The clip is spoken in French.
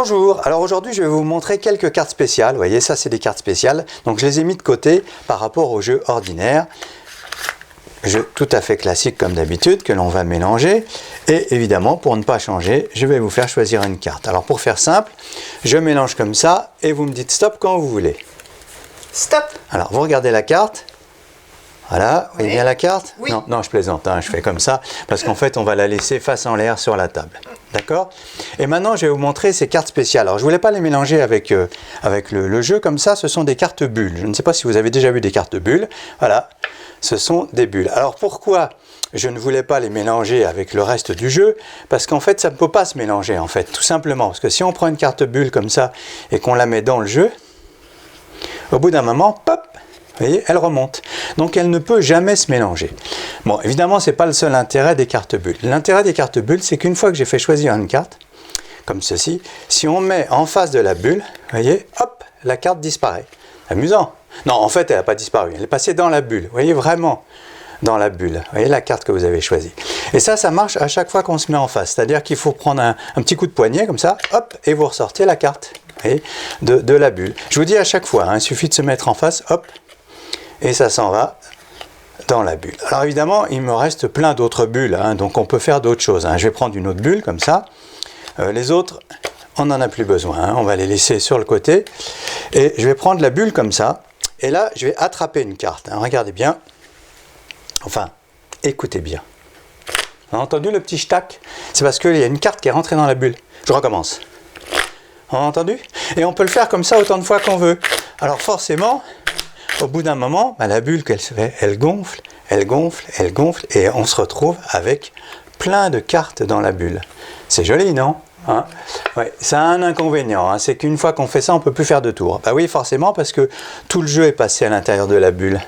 Bonjour, alors aujourd'hui je vais vous montrer quelques cartes spéciales. Vous voyez, ça c'est des cartes spéciales, donc je les ai mis de côté par rapport au jeu ordinaire. Jeu tout à fait classique comme d'habitude que l'on va mélanger. Et évidemment, pour ne pas changer, je vais vous faire choisir une carte. Alors pour faire simple, je mélange comme ça et vous me dites stop quand vous voulez. Stop. Alors vous regardez la carte. Voilà, vous voyez bien la carte? Oui. Non, je plaisante, hein, je fais comme ça, parce qu'en fait, on va la laisser face en l'air sur la table. D'accord? Et maintenant, je vais vous montrer ces cartes spéciales. Alors, je ne voulais pas les mélanger avec le jeu, comme ça, ce sont des cartes bulles. Je ne sais pas si vous avez déjà vu des cartes bulles. Voilà, ce sont des bulles. Alors, pourquoi je ne voulais pas les mélanger avec le reste du jeu? Parce qu'en fait, ça ne peut pas se mélanger, en fait, tout simplement. Parce que si on prend une carte bulle comme ça, et qu'on la met dans le jeu, au bout d'un moment, pop! Vous voyez, elle remonte. Donc elle ne peut jamais se mélanger. Bon, évidemment, ce n'est pas le seul intérêt des cartes bulles. L'intérêt des cartes bulles, c'est qu'une fois que j'ai fait choisir une carte, comme ceci, si on met en face de la bulle, vous voyez, hop, la carte disparaît. Amusant. Non, en fait, elle n'a pas disparu. Elle est passée dans la bulle. Vous voyez, vraiment dans la bulle. Vous voyez la carte que vous avez choisie. Et ça marche à chaque fois qu'on se met en face. C'est-à-dire qu'il faut prendre un petit coup de poignet, comme ça, hop, et vous ressortez la carte, vous voyez, de la bulle. Je vous dis à chaque fois, hein, il suffit de se mettre en face, hop, et ça s'en va dans la bulle. Alors évidemment, il me reste plein d'autres bulles, hein, donc on peut faire d'autres choses. Hein. Je vais prendre une autre bulle comme ça. Les autres, on n'en a plus besoin. Hein. On va les laisser sur le côté. Et je vais prendre la bulle comme ça. Et là, je vais attraper une carte. Hein. Regardez bien. Enfin, écoutez bien. On a entendu le petit ch'tac? C'est parce qu'il y a une carte qui est rentrée dans la bulle. Je recommence. On a entendu? Et on peut le faire comme ça autant de fois qu'on veut. Alors forcément, au bout d'un moment, la bulle qu'elle se fait, elle gonfle, elle gonfle, elle gonfle, et on se retrouve avec plein de cartes dans la bulle. C'est joli, non? Hein? Ouais, ça a un inconvénient, hein, c'est qu'une fois qu'on fait ça, on ne peut plus faire de tour. Bah oui, forcément, parce que tout le jeu est passé à l'intérieur de la bulle.